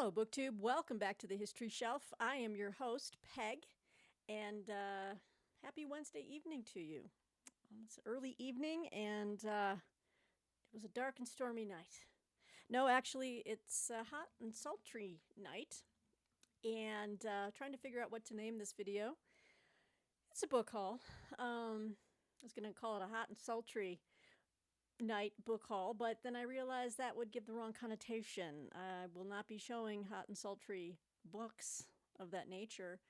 Hello, BookTube. Welcome back to the History Shelf. I am your host, Peg, and happy Wednesday evening to you. It's early evening, and it was a dark and stormy night. No, actually, it's a hot and sultry night, and trying to figure out what to name this video. It's a book haul. I was going to call it a hot and sultry night book haul, but then I realized that would give the wrong connotation. I will not be showing hot and sultry books of that nature.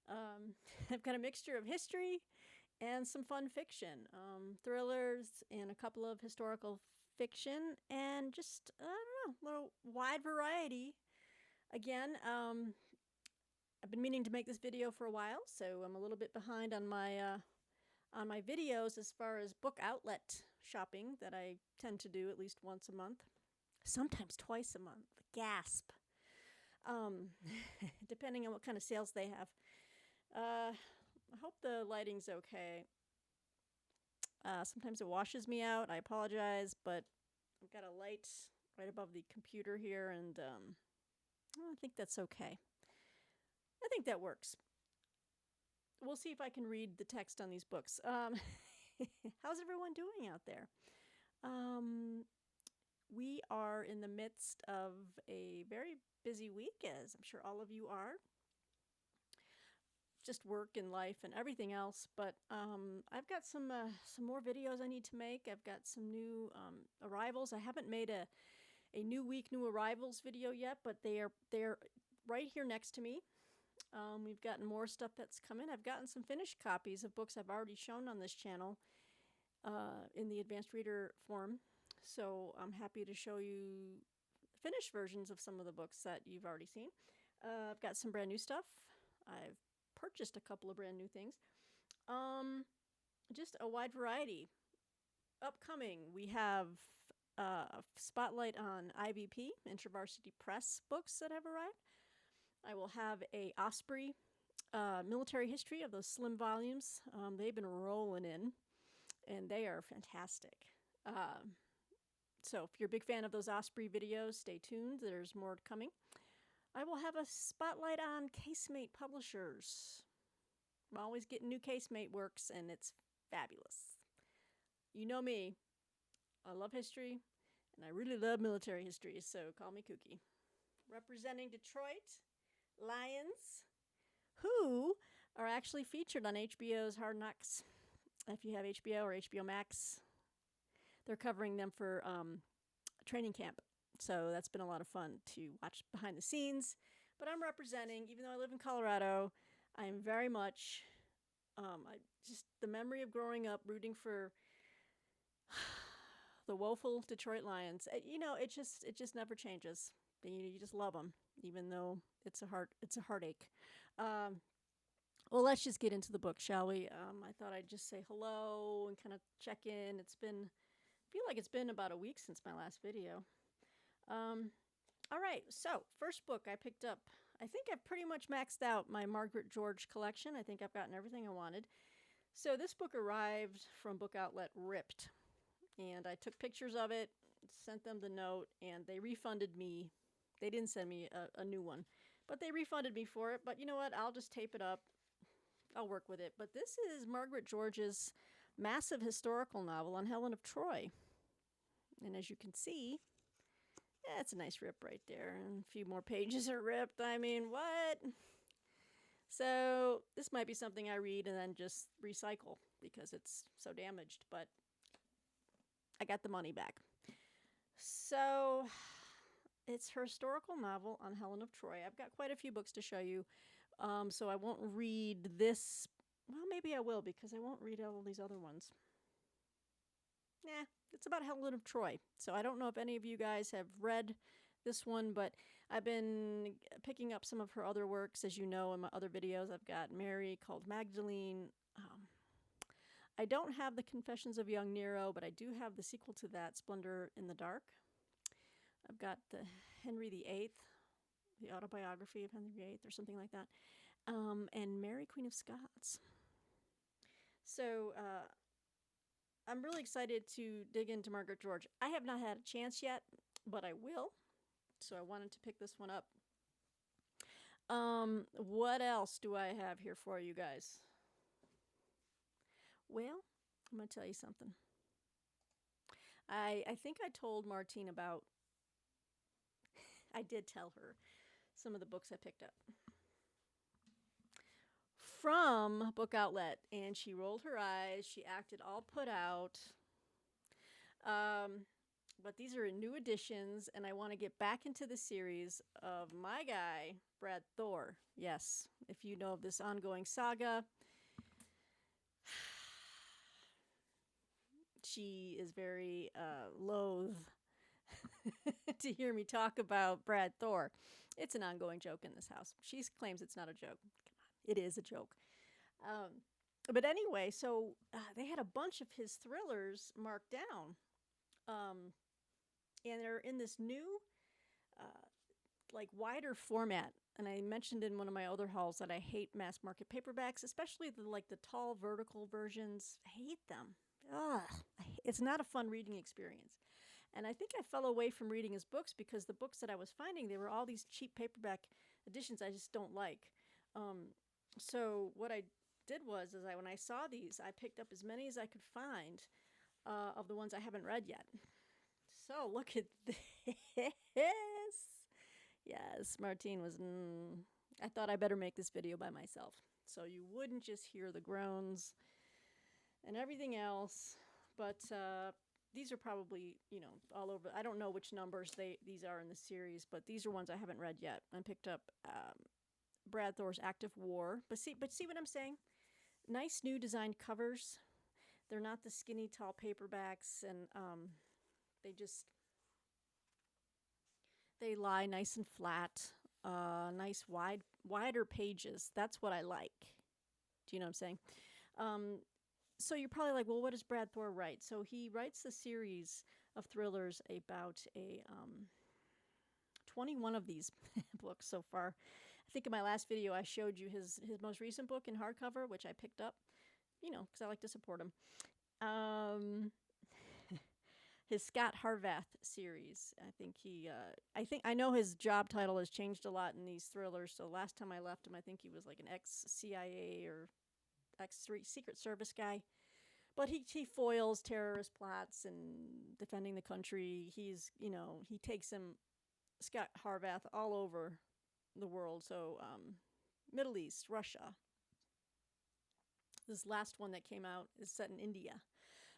I've got a mixture of history and some fun fiction, thrillers, and a couple of historical fiction, and just, I don't know, a little wide variety. Again, I've been meaning to make this video for a while, so I'm a little bit behind on my videos as far as book outlet shopping that I tend to do at least once a month, sometimes twice a month. Gasp. Depending on what kind of sales they have. I hope the lighting's okay. Sometimes it washes me out. I apologize, but I've got a light right above the computer here, and I think that's okay. I think that works. We'll see if I can read the text on these books. How's everyone doing out there? We are in the midst of a very busy week, as I'm sure all of you are. Just work and life and everything else. But I've got some more videos I need to make. I've got some new arrivals. I haven't made a new week, new arrivals video yet, but they're right here next to me. We've gotten more stuff that's come in. I've gotten some finished copies of books I've already shown on this channel in the advanced reader form. So I'm happy to show you finished versions of some of the books that you've already seen. I've got some brand new stuff. I've purchased a couple of brand new things. Just a wide variety. Upcoming, we have a spotlight on IVP, InterVarsity Press books that have arrived. I will have a Osprey military history of those slim volumes. They've been rolling in, and they are fantastic. So if you're a big fan of those Osprey videos, stay tuned. There's more coming. I will have a spotlight on Casemate Publishers. I'm always getting new Casemate works, and it's fabulous. You know me. I love history, and I really love military history, so call me kooky. Representing Detroit, Lions, who are actually featured on HBO's Hard Knocks. If you have HBO or HBO Max, they're covering them for training camp. So that's been a lot of fun to watch behind the scenes. But I'm representing, even though I live in Colorado, I'm very much, just the memory of growing up rooting for the woeful Detroit Lions. It just never changes. You just love them, even though it's a heartache. Well, let's just get into the book, shall we? I thought I'd just say hello and kind of check in. I feel like it's been about a week since my last video. All right, so first book I picked up. I think I've pretty much maxed out my Margaret George collection. I think I've gotten everything I wanted. So this book arrived from book outlet Ripped, and I took pictures of it, sent them the note, and they refunded me. They didn't send me a new one, but they refunded me for it. But you know what? I'll just tape it up. I'll work with it. But this is Margaret George's massive historical novel on Helen of Troy. And as you can see, it's a nice rip right there. And a few more pages are ripped. I mean, what? So this might be something I read and then just recycle because it's so damaged. But I got the money back. So it's her historical novel on Helen of Troy. I've got quite a few books to show you, so I won't read this. Well, maybe I will, because I won't read all these other ones. It's about Helen of Troy. So I don't know if any of you guys have read this one, but I've been picking up some of her other works. As you know, in my other videos, I've got Mary Called Magdalene. I don't have the Confessions of Young Nero, but I do have the sequel to that, Splendor in the Dark. I've got the Henry VIII, the autobiography of Henry VIII, or something like that, and Mary, Queen of Scots. So I'm really excited to dig into Margaret George. I have not had a chance yet, but I will. So I wanted to pick this one up. What else do I have here for you guys? Well, I'm going to tell you something. I think I told Martine about, I did tell her some of the books I picked up from Book Outlet, and she rolled her eyes. She acted all put out. But these are new editions, and I want to get back into the series of my guy, Brad Thor. Yes, if you know of this ongoing saga, she is very loath to hear me talk about Brad Thor. It's an ongoing joke in this house. She claims it's not a joke. It is a joke. But anyway, so they had a bunch of his thrillers marked down. And they're in this new, like, wider format. And I mentioned in one of my other hauls that I hate mass market paperbacks, especially the tall vertical versions. I hate them. Ugh, it's not a fun reading experience. And I think I fell away from reading his books because the books that I was finding, they were all these cheap paperback editions I just don't like. So what I did was, when I saw these, I picked up as many as I could find of the ones I haven't read yet. So look at this. Yes, Martine was, I thought I better make this video by myself. So you wouldn't just hear the groans and everything else. But these are probably, all over. I don't know which numbers these are in the series, but these are ones I haven't read yet. I picked up Brad Thor's Active War. But see what I'm saying? Nice new designed covers. They're not the skinny, tall paperbacks, and they lie nice and flat, nice wider pages. That's what I like. Do you know what I'm saying? So you're probably like, well, what does Brad Thor write? So he writes a series of thrillers about 21 of these books so far. I think in my last video I showed you his most recent book in hardcover, which I picked up, because I like to support him. His Scott Harvath series. I know his job title has changed a lot in these thrillers. So last time I left him, I think he was like an ex-CIA or Secret Service guy. But he foils terrorist plots and defending the country. He takes him, Scott Harvath, all over the world. So Middle East, Russia. This last one that came out is set in India.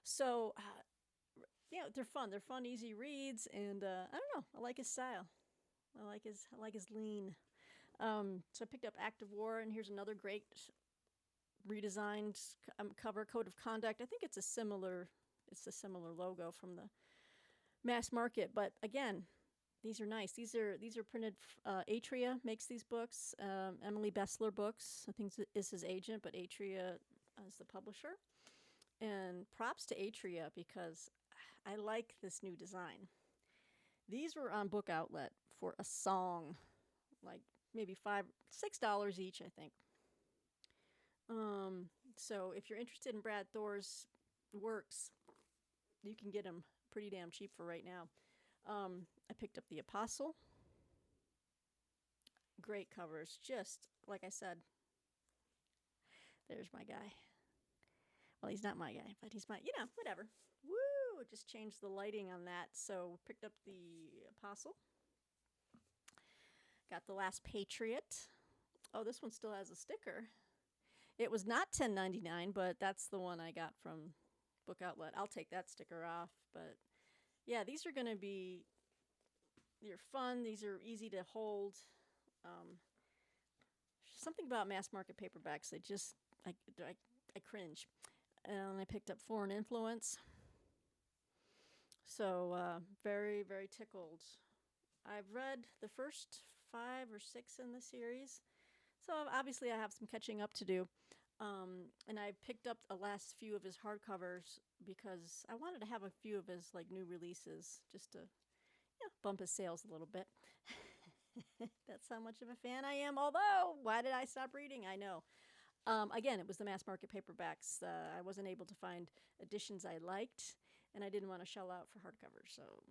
So they're fun. They're fun, easy reads, and I don't know. I like his style. I like his lean. So I picked up Active War, and here's another great redesigned cover, Code of Conduct. I think it's a similar logo from the mass market, but again, these are nice. These are printed. Atria makes these books. Emily Bessler Books, I think, is his agent, but Atria is the publisher. And props to Atria because I like this new design. These were on Book Outlet for a song, like maybe $6 each, I think. So if you're interested in Brad Thor's works, you can get them pretty damn cheap for right now. I picked up The Apostle. Great covers, just like I said. There's my guy. Well, he's not my guy, but he's my, whatever. Woo! Just changed the lighting on that. So picked up The Apostle. Got The Last Patriot. Oh, this one still has a sticker. It was not $10.99, but that's the one I got from Book Outlet. I'll take that sticker off. But yeah, these are going to be, they're fun. These are easy to hold. Something about mass market paperbacks, I cringe. And I picked up Foreign Influence. So very, very tickled. I've read the first 5 or 6 in the series. So obviously I have some catching up to do. And I picked up the last few of his hardcovers because I wanted to have a few of his new releases just to bump his sales a little bit. That's how much of a fan I am. Although, why did I stop reading? I know. Again, it was the mass market paperbacks. I wasn't able to find editions I liked, and I didn't want to shell out for hardcovers. So,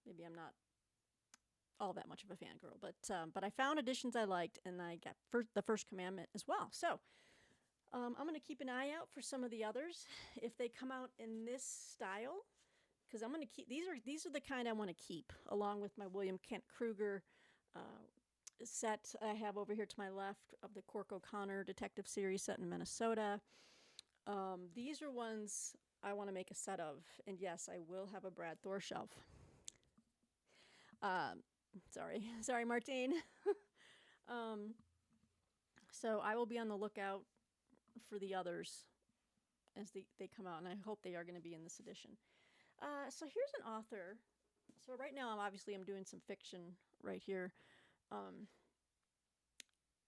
maybe I'm not all that much of a fangirl, but I found editions I liked, and I got the First Commandment as well. So I'm going to keep an eye out for some of the others if they come out in this style, because I'm going to keep these are the kind I want to keep, along with my William Kent Kruger set I have over here to my left of the Cork O'Connor detective series set in Minnesota. These are ones I want to make a set of, and yes, I will have a Brad Thor shelf. Sorry, Martine. So I will be on the lookout for the others as they come out, and I hope they are going to be in this edition. So here's an author. So right now, I'm doing some fiction right here.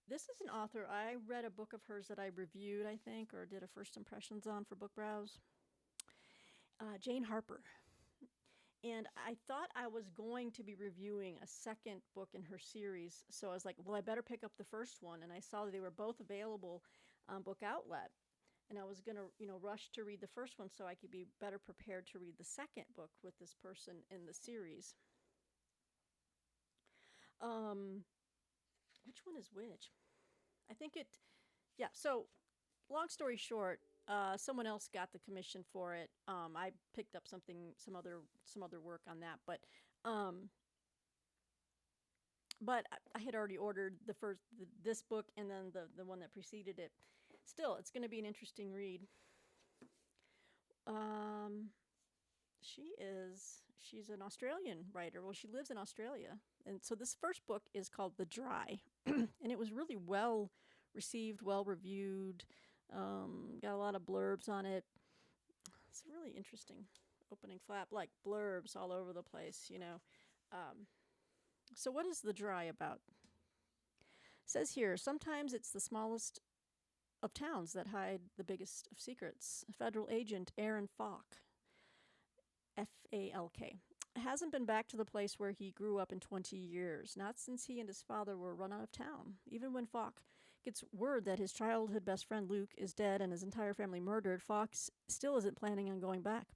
This is an author. I read a book of hers that I reviewed, I think, or did a first impressions on for Book Browse. Jane Harper. And I thought I was going to be reviewing a second book in her series, so I was like, well, I better pick up the first one. And I saw that they were both available on Book Outlet. And I was going to, rush to read the first one so I could be better prepared to read the second book with this person in the series. Which one is which? I think so long story short, someone else got the commission for it. I picked up some other work on that, but I had already ordered this book and then the one that preceded it. Still, it's going to be an interesting read. She's an Australian writer. Well, she lives in Australia. And so this first book is called The Dry. And it was really well received, well reviewed. Got a lot of blurbs on it. It's a really interesting opening flap, like blurbs all over the place, So what is The Dry about? It says here, sometimes it's the smallest of towns that hide the biggest of secrets. Federal agent Aaron Falk, Falk, hasn't been back to the place where he grew up in 20 years, not since he and his father were run out of town. Even when Falk gets word that his childhood best friend Luke is dead and his entire family murdered, Fox still isn't planning on going back.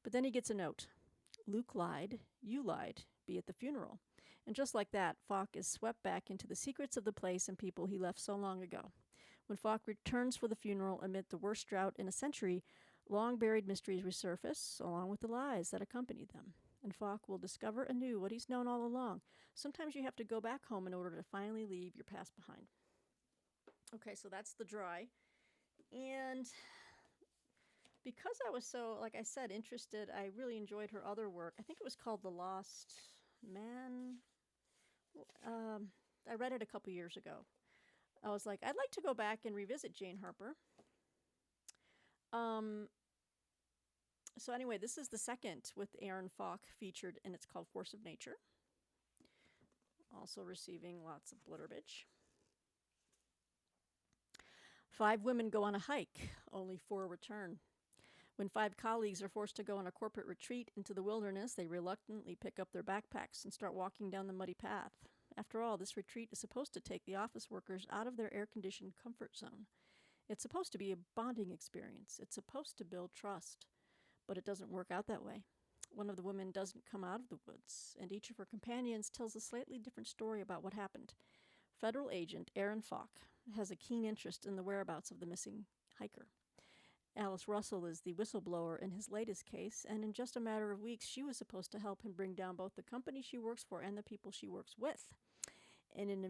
But then he gets a note. Luke lied, you lied, be at the funeral. And just like that, Falk is swept back into the secrets of the place and people he left so long ago. When Falk returns for the funeral amid the worst drought in a century, long-buried mysteries resurface, along with the lies that accompanied them. And Falk will discover anew what he's known all along. Sometimes you have to go back home in order to finally leave your past behind. Okay, so that's The Dry. And because I was so, like I said, interested, I really enjoyed her other work. I think it was called The Lost Man. I read it a couple years ago. I was like, I'd like to go back and revisit Jane Harper. So anyway, this is the second with Aaron Falk featured, and it's called Force of Nature. Also receiving lots of blurbiage. 5 women go on a hike, only 4 return. When 5 colleagues are forced to go on a corporate retreat into the wilderness, they reluctantly pick up their backpacks and start walking down the muddy path. After all, this retreat is supposed to take the office workers out of their air-conditioned comfort zone. It's supposed to be a bonding experience. It's supposed to build trust. But it doesn't work out that way. One of the women doesn't come out of the woods, and each of her companions tells a slightly different story about what happened. Federal agent Aaron Falk has a keen interest in the whereabouts of the missing hiker. Alice Russell is the whistleblower in his latest case, and in just a matter of weeks, she was supposed to help him bring down both the company she works for and the people she works with. In an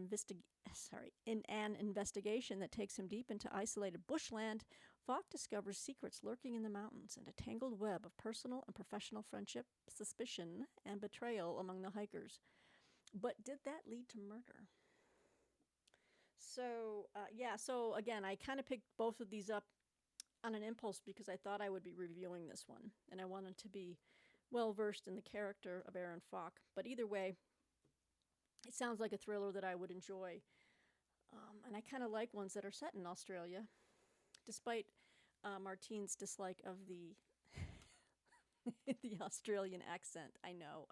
investigation that takes him deep into isolated bushland, Falk discovers secrets lurking in the mountains and a tangled web of personal and professional friendship, suspicion, and betrayal among the hikers. But did that lead to murder? So again, I kind of picked both of these up on an impulse because I thought I would be reviewing this one, and I wanted to be well-versed in the character of Aaron Falk. But either way, it sounds like a thriller that I would enjoy. And I kind of like ones that are set in Australia, despite Martine's dislike of the the Australian accent. I know.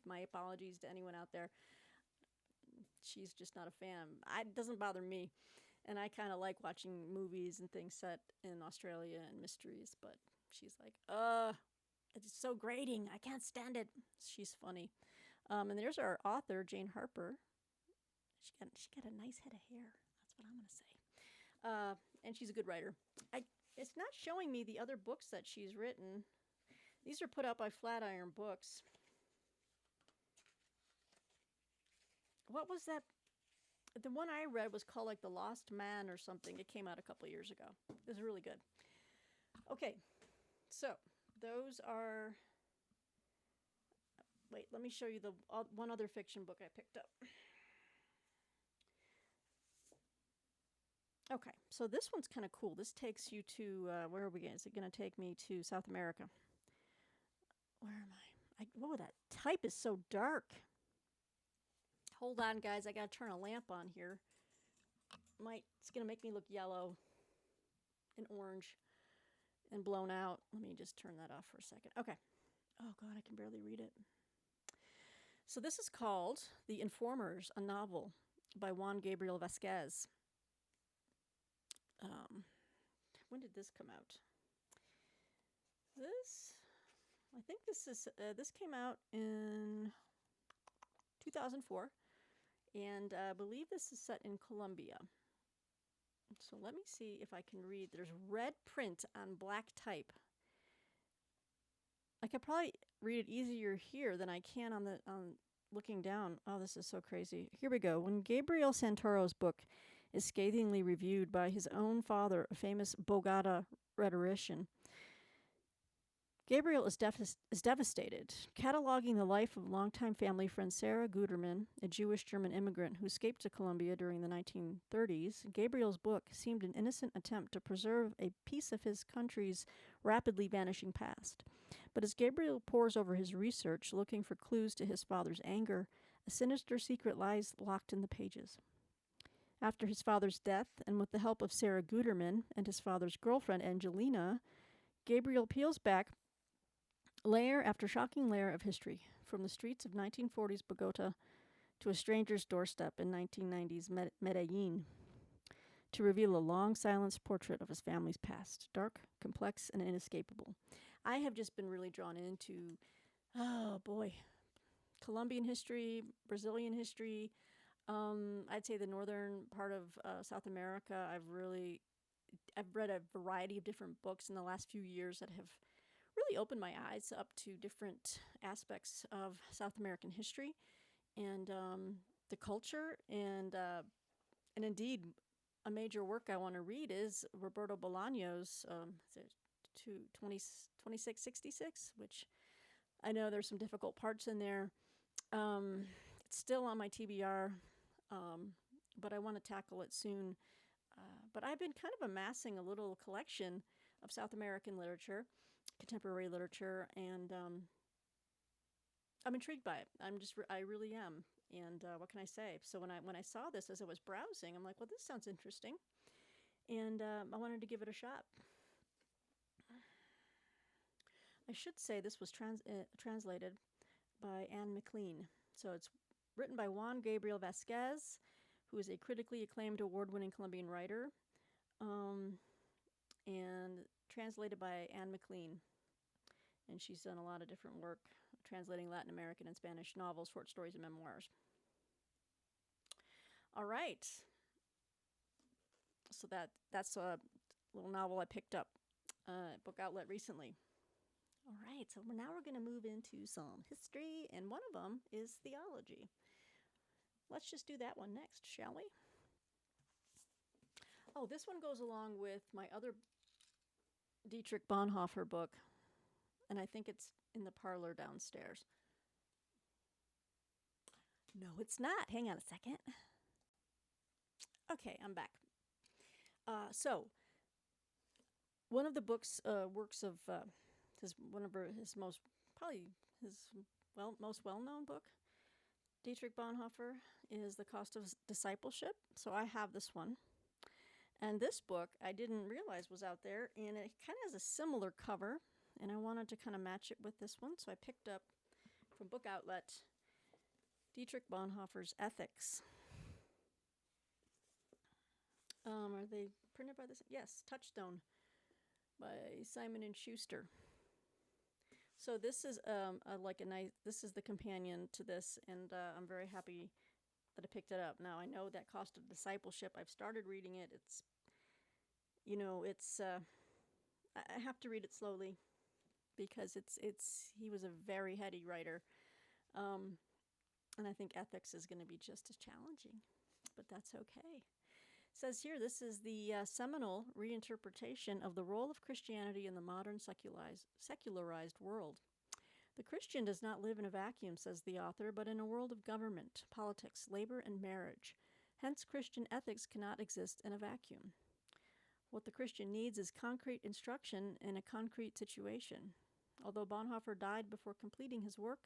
My apologies to anyone out there. She's just not a fan. It doesn't bother me. And I kind of like watching movies and things set in Australia and mysteries, but she's like, it's so grating. I can't stand it. She's funny. And there's our author, Jane Harper. She got a nice head of hair. That's what I'm going to say. And she's a good writer. It's not showing me the other books that she's written. These are put out by Flatiron Books. What was that? The one I read was called like The Lost Man or something. It came out a couple of years ago. It was really good. Okay, so those are... Wait, let me show you the one other fiction book I picked up. Okay, so this one's kind of cool. This takes you to, where are we going? Is it going to take me to South America? Where am I? Whoa, that type is so dark. Hold on, guys. I got to turn a lamp on here. It's going to make me look yellow and orange and blown out. Let me just turn that off for a second. Okay. Oh, God, I can barely read it. So this is called The Informers, a novel by Juan Gabriel Vasquez. When did this come out? I think this came out in 2004, and I believe this is set in Colombia. So let me see if I can read. There's red print on black type. I could probably read it easier here than I can on looking down. Oh, this is so crazy. Here we go. When Gabriel Santoro's book is scathingly reviewed by his own father, a famous Bogota rhetorician, Gabriel is devastated. Cataloging the life of longtime family friend Sarah Guterman, a Jewish German immigrant who escaped to Colombia during the 1930s, Gabriel's book seemed an innocent attempt to preserve a piece of his country's rapidly vanishing past. But as Gabriel pores over his research, looking for clues to his father's anger, a sinister secret lies locked in the pages. After his father's death, and with the help of Sarah Guterman and his father's girlfriend, Angelina, Gabriel peels back layer after shocking layer of history, from the streets of 1940s Bogota to a stranger's doorstep in 1990s Medellin, to reveal a long-silenced portrait of his family's past, dark, complex, and inescapable. I have just been really drawn into, oh boy, Colombian history, Brazilian history. I'd say the northern part of South America. I've read a variety of different books in the last few years that have really opened my eyes up to different aspects of South American history and the culture. And indeed, a major work I want to read is Roberto Bolaño's 2666, which I know there's some difficult parts in there. It's still on my TBR, but I want to tackle it soon. But I've been kind of amassing a little collection of South American literature, contemporary literature, and I'm intrigued by it. I really am. And what can I say? So when I saw this as I was browsing, I'm like, well, this sounds interesting, and I wanted to give it a shot. I should say this was translated by Anne McLean. So it's written by Juan Gabriel Vasquez, who is a critically acclaimed award-winning Colombian writer, and translated by Anne McLean. And she's done a lot of different work translating Latin American and Spanish novels, short stories, and memoirs. All right. So that's a little novel I picked up at Book Outlet recently. All right, so now we're going to move into some history, and one of them is theology. Let's just do that one next, shall we? Oh, this one goes along with my other Dietrich Bonhoeffer book, and I think it's in the parlor downstairs. No, it's not. Hang on a second. Okay, I'm back. So, one of the books, works of his most well-known book, Dietrich Bonhoeffer, is The Cost of Discipleship. So I have this one. And this book I didn't realize was out there, and it kind of has a similar cover, and I wanted to kind of match it with this one. So I picked up from Book Outlet Dietrich Bonhoeffer's Ethics. Are they printed by this? Yes, Touchstone by Simon & Schuster. So this is like a nice. This is the companion to this, and I'm very happy that I picked it up. Now I know that Cost of Discipleship. I've started reading it. It's it's I have to read it slowly because it's he was a very heady writer, um, and I think ethics is going to be just as challenging, but that's okay. It says here this is the seminal reinterpretation of the role of Christianity in the modern secularized world. The Christian does not live in a vacuum, says the author, but in a world of government, politics, labor, and marriage. Hence, Christian ethics cannot exist in a vacuum. What the Christian needs is concrete instruction in a concrete situation. Although Bonhoeffer died before completing his work,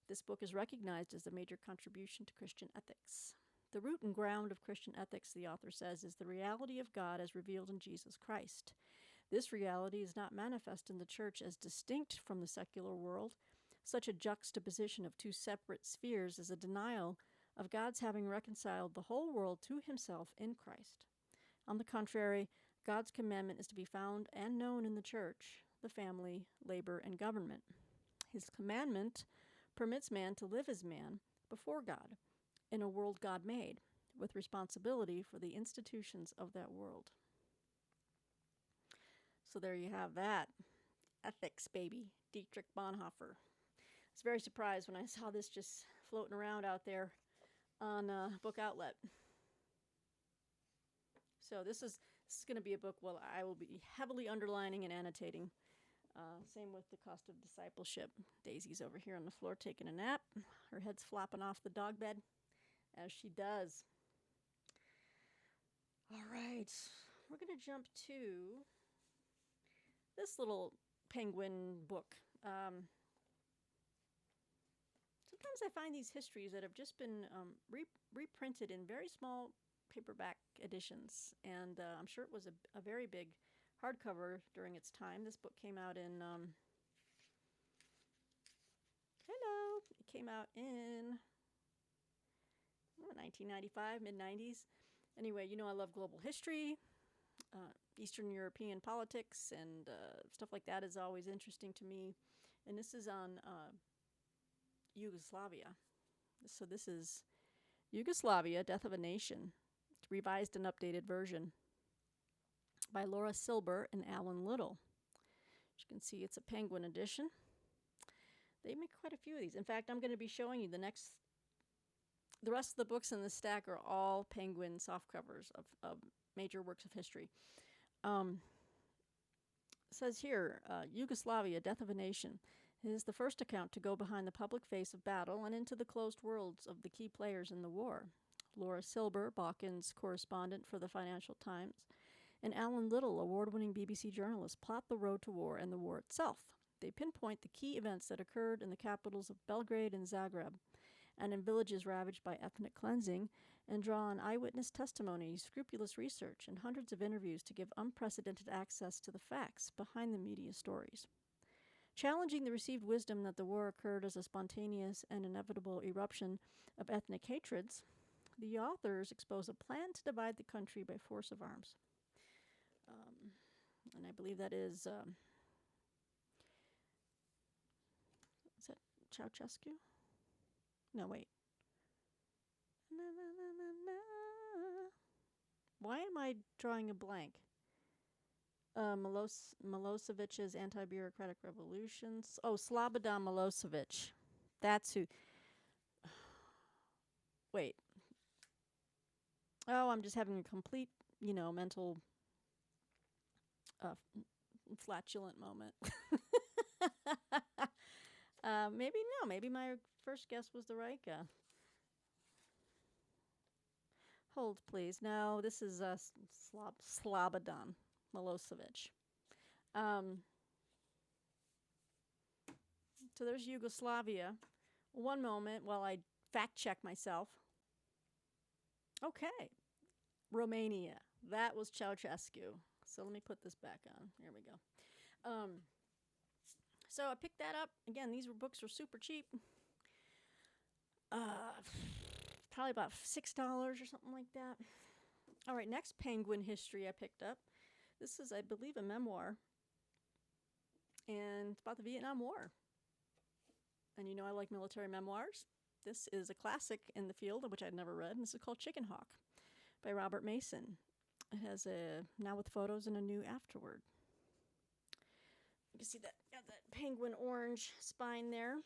this book is recognized as a major contribution to Christian ethics. The root and ground of Christian ethics, the author says, is the reality of God as revealed in Jesus Christ. This reality is not manifest in the church as distinct from the secular world. Such a juxtaposition of two separate spheres is a denial of God's having reconciled the whole world to himself in Christ. On the contrary, God's commandment is to be found and known in the church, the family, labor, and government. His commandment permits man to live as man before God in a world God made, with responsibility for the institutions of that world. So there you have that. Ethics, baby. Dietrich Bonhoeffer. I was very surprised when I saw this just floating around out there on Book Outlet. So this is going to be a book I will be heavily underlining and annotating. Same with the Cost of Discipleship. Daisy's over here on the floor taking a nap. Her head's flopping off the dog bed, as she does. All right, we're going to jump to this little penguin book. Sometimes I find these histories that have just been reprinted in very small paperback editions, and I'm sure it was a very big hardcover during its time. This book came out in it came out in 1995, mid-90s. Anyway, I love global history, Eastern European politics, and stuff like that is always interesting to me. And this is on Yugoslavia. So this is Yugoslavia, Death of a Nation, revised and updated version by Laura Silber and Alan Little. As you can see, it's a Penguin edition. They make quite a few of these. In fact, I'm going to be showing you the rest of the books in the stack are all Penguin softcovers of major works of history. It says here, Yugoslavia, Death of a Nation. It is the first account to go behind the public face of battle and into the closed worlds of the key players in the war. Laura Silber, Balkans correspondent for the Financial Times, and Alan Little, award-winning BBC journalist, plot the road to war and the war itself. They pinpoint the key events that occurred in the capitals of Belgrade and Zagreb, and in villages ravaged by ethnic cleansing, and draw on eyewitness testimony, scrupulous research, and hundreds of interviews to give unprecedented access to the facts behind the media stories. Challenging the received wisdom that the war occurred as a spontaneous and inevitable eruption of ethnic hatreds, the authors expose a plan to divide the country by force of arms. And I believe that is that Ceausescu? No, wait. Why am I drawing a blank? Milosevic's anti-bureaucratic revolutions. Oh, Slobodan Milosevic. That's who. Wait. Oh, I'm just having a complete, mental flatulent moment. Maybe my first guess was the right guess. Hold, please. No, this is Slobodan Milosevic. So there's Yugoslavia. One moment while I fact check myself. Okay. Romania. That was Ceausescu. So let me put this back on. Here we go. So I picked that up. Again, these books were super cheap. Probably about $6 or something like that. All right, next Penguin history I picked up. This is, I believe, a memoir. And it's about the Vietnam War. And you know I like military memoirs. This is a classic in the field, which I'd never read, and this is called Chicken Hawk by Robert Mason. It has a now with photos and a new afterward. You can see that got that penguin orange spine there.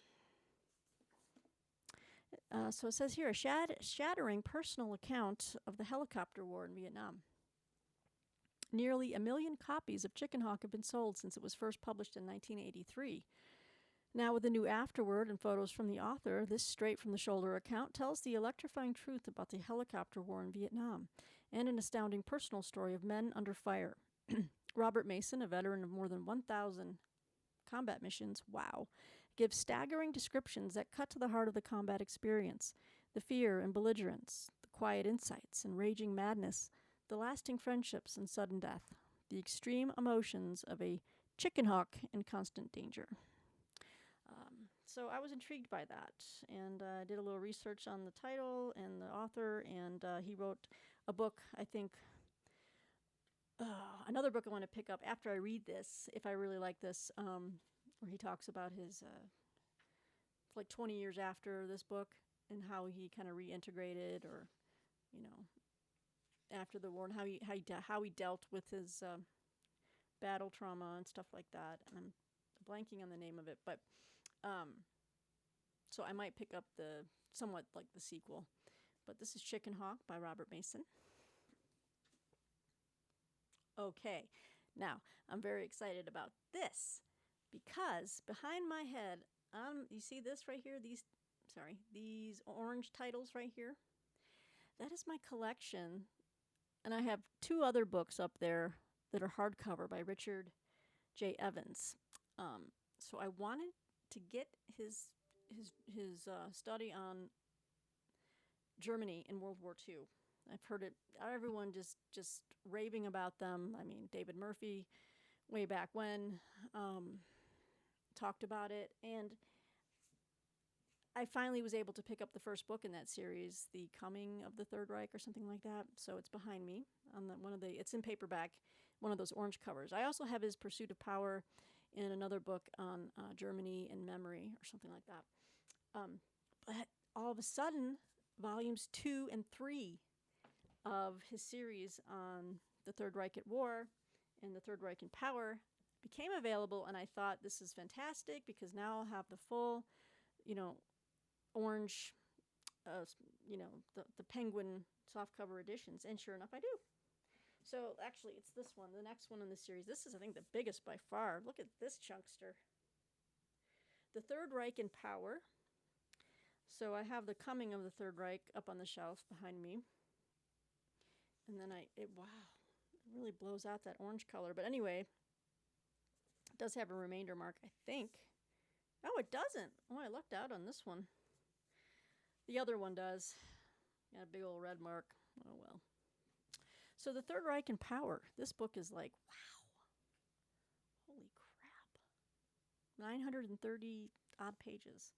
So it says here a shattering personal account of the helicopter war in Vietnam. Nearly 1 million copies of Chicken Hawk have been sold since it was first published in 1983. Now, with a new afterword and photos from the author, this straight-from-the-shoulder account tells the electrifying truth about the helicopter war in Vietnam and an astounding personal story of men under fire. Robert Mason, a veteran of more than 1,000 combat missions, gives staggering descriptions that cut to the heart of the combat experience, the fear and belligerence, the quiet insights and raging madness, the lasting friendships and sudden death, the extreme emotions of a chicken hawk in constant danger. So I was intrigued by that, and did a little research on the title and the author, and he wrote a book, I think, another book I want to pick up after I read this, if I really like this, where he talks about his, like 20 years after this book, and how he kind of reintegrated, or, you know, after the war, and how he dealt with his battle trauma and stuff like that. And I'm blanking on the name of it, but so I might pick up somewhat like the sequel. But this is Chicken Hawk by Robert Mason. Okay, now I'm very excited about this because behind my head, you see this right here? These orange titles right here. That is my collection, and I have 2 other books up there that are hardcover by Richard J. Evans. So I wanted to get his study on Germany in World War II. I've heard it, everyone just raving about them. I mean, David Murphy, way back when, talked about it, and I finally was able to pick up the first book in that series, The Coming of the Third Reich or something like that. So it's behind me on it's in paperback, one of those orange covers. I also have his Pursuit of Power in another book on Germany and memory or something like that. But all of a sudden, volumes 2 and 3 of his series on the Third Reich at War and the Third Reich in Power became available, and I thought, this is fantastic because now I'll have the full, orange, the penguin softcover editions, and sure enough, I do. So actually, it's this one, the next one in the series. This is, I think, the biggest by far. Look at this chunkster. The Third Reich in Power. So I have The Coming of the Third Reich up on the shelf behind me. And then it really blows out that orange color. But anyway, it does have a remainder mark, I think. Oh, it doesn't. Oh, I lucked out on this one. The other one does. Got a big old red mark. Oh, well. So the Third Reich in Power. This book is like, wow. Holy crap. 930 odd pages.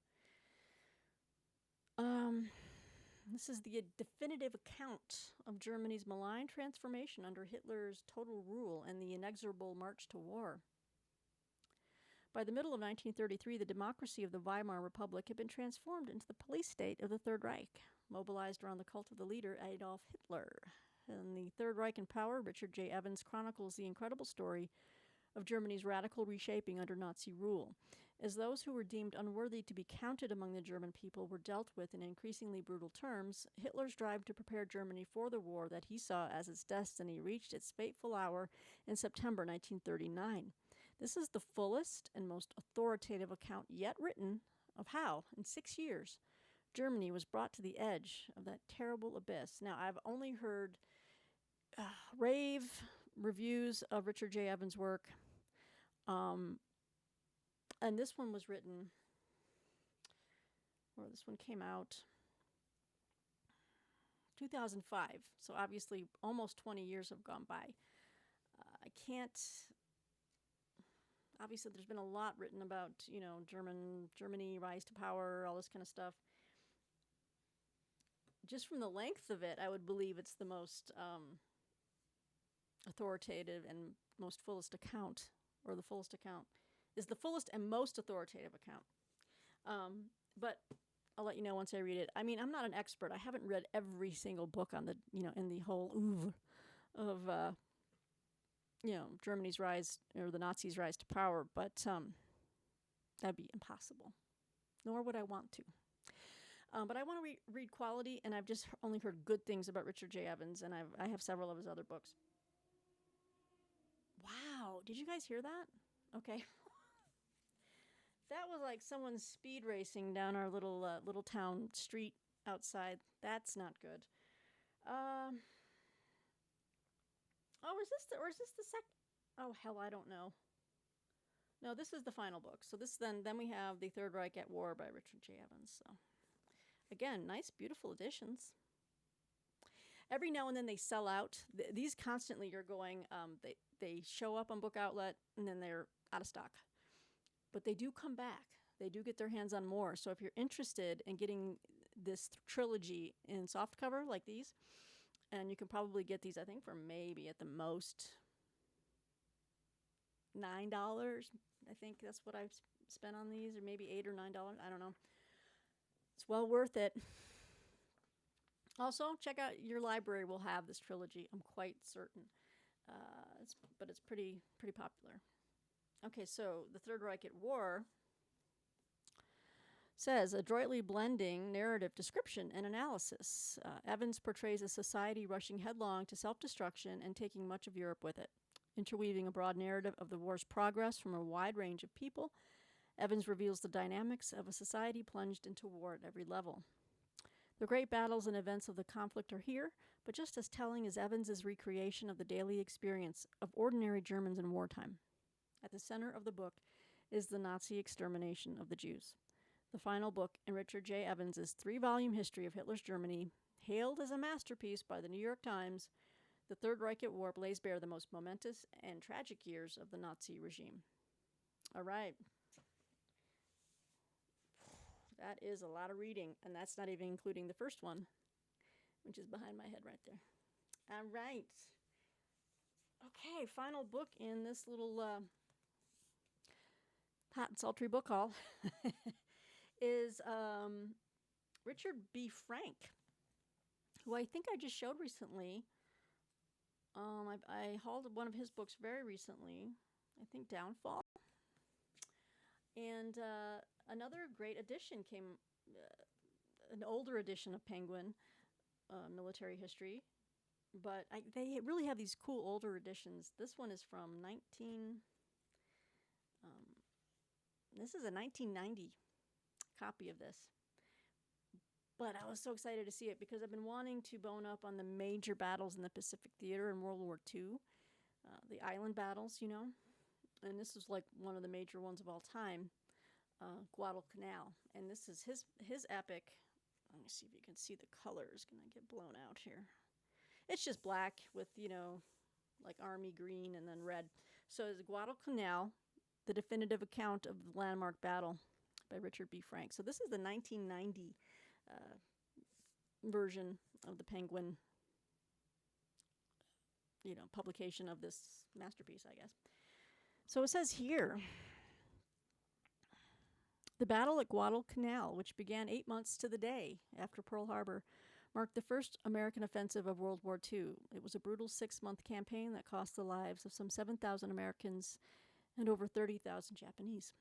This is the definitive account of Germany's malign transformation under Hitler's total rule and the inexorable march to war. By the middle of 1933, the democracy of the Weimar Republic had been transformed into the police state of the Third Reich, mobilized around the cult of the leader Adolf Hitler. In the Third Reich in Power, Richard J. Evans chronicles the incredible story of Germany's radical reshaping under Nazi rule. As those who were deemed unworthy to be counted among the German people were dealt with in increasingly brutal terms, Hitler's drive to prepare Germany for the war that he saw as its destiny reached its fateful hour in September 1939. This is the fullest and most authoritative account yet written of how, in 6 years, Germany was brought to the edge of that terrible abyss. Now, I've only heard rave reviews of Richard J. Evans' work, and this one was written, or this one came out 2005, so obviously almost 20 years have gone by. Obviously there's been a lot written about, Germany, rise to power, all this kind of stuff. Just from the length of it, I would believe it's the most authoritative and most fullest account, or the fullest account is the fullest and most authoritative account. But I'll let you know once I read it. I mean, I'm not an expert. I haven't read every single book on the, in the whole oeuvre of, Germany's rise or the Nazis' rise to power, but that'd be impossible. Nor would I want to. But I want to read quality, and I've just only heard good things about Richard J. Evans, and I have several of his other books. Wow, did you guys hear that? Okay. That was like someone speed racing down our little town street outside. That's not good. Is this the second? Oh hell, I don't know. No, this is the final book. So then we have The Third Reich at War by Richard J. Evans. So again, nice, beautiful editions. Every now and then they sell out. These constantly are going. They show up on Book Outlet and then they're out of stock. But they do come back. They do get their hands on more. So if you're interested in getting this trilogy in softcover like these, and you can probably get these, I think, for maybe at the most $9. I think that's what I've spent on these, or maybe $8 or $9. I don't know. It's well worth it. Also, check out your library. Will have this trilogy. I'm quite certain. But it's pretty popular. Okay, so The Third Reich at War says, adroitly blending narrative description and analysis, Evans portrays a society rushing headlong to self-destruction and taking much of Europe with it. Interweaving a broad narrative of the war's progress from a wide range of people, Evans reveals the dynamics of a society plunged into war at every level. The great battles and events of the conflict are here, but just as telling is Evans's recreation of the daily experience of ordinary Germans in wartime. At the center of the book is the Nazi extermination of the Jews. The final book in Richard J. Evans's 3-volume history of Hitler's Germany, hailed as a masterpiece by the New York Times, The Third Reich at War lays bare the most momentous and tragic years of the Nazi regime. All right. That is a lot of reading, and that's not even including the first one, which is behind my head right there. All right. Okay, final book in this little hot and sultry book haul is Richard B. Frank, who I think I just showed recently. I hauled one of his books very recently, I think Downfall. And another great edition came, an older edition of Penguin, military history. But they really have these cool older editions. This one is from this is a 1990 copy of this. But I was so excited to see it because I've been wanting to bone up on the major battles in the Pacific Theater in World War II, the island battles, And this is like one of the major ones of all time, Guadalcanal. And this is his epic. Let me see if you can see the colors. Can I get blown out here? It's just black with, like army green and then red. So it's Guadalcanal, the definitive account of the landmark battle by Richard B. Frank. So this is the 1990 version of the Penguin, publication of this masterpiece, I guess. So it says here, the battle at Guadalcanal, which began 8 months to the day after Pearl Harbor, marked the first American offensive of World War II. It was a brutal 6-month campaign that cost the lives of some 7,000 Americans and over 30,000 Japanese.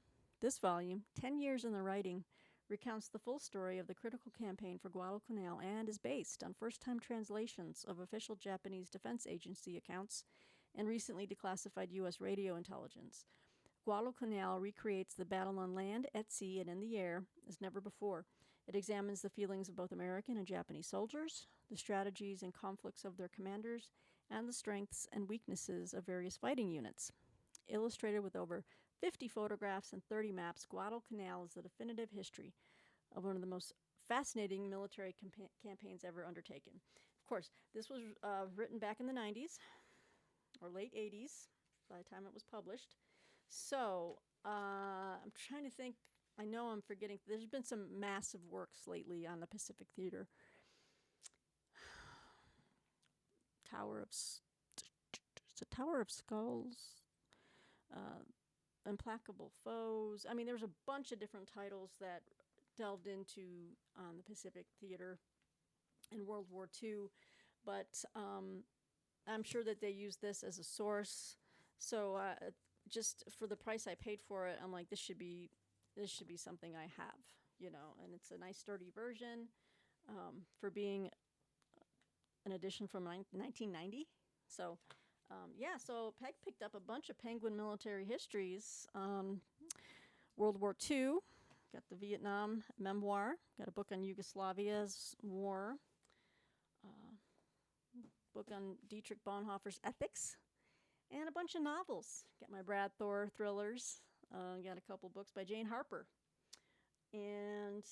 This volume, 10 years in the writing, recounts the full story of the critical campaign for Guadalcanal and is based on first-time translations of official Japanese Defense Agency accounts and recently declassified U.S. radio intelligence. Guadalcanal recreates the battle on land, at sea, and in the air as never before. It examines the feelings of both American and Japanese soldiers, the strategies and conflicts of their commanders, and the strengths and weaknesses of various fighting units. Illustrated with over 50 photographs and 30 maps, Guadalcanal is the definitive history of one of the most fascinating military campaigns ever undertaken. Of course, this was written back in the 90s or late 80s by the time it was published. So I'm trying to think. I know I'm forgetting. There's been some massive works lately on the Pacific Theater. Tower of Skulls, Implacable Foes. I mean, there's a bunch of different titles that delved into the Pacific Theater in World War II, but I'm sure that they use this as a source. So just for the price I paid for it, I'm like, this should be something I have, and it's a nice sturdy version for being an edition from 1990. So so Peg picked up a bunch of Penguin military histories. World War II, got the Vietnam memoir, got a book on Yugoslavia's war, book on Dietrich Bonhoeffer's ethics, and a bunch of novels. Got my Brad Thor thrillers. Got a couple books by Jane Harper, and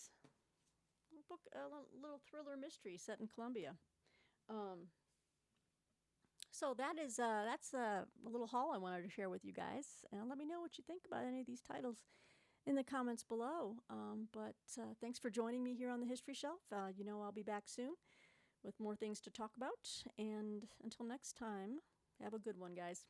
a little thriller mystery set in Colombia. So that's a little haul I wanted to share with you guys, and let me know what you think about any of these titles in the comments below. But thanks for joining me here on the History Shelf. I'll be back soon with more things to talk about, and until next time, have a good one, guys.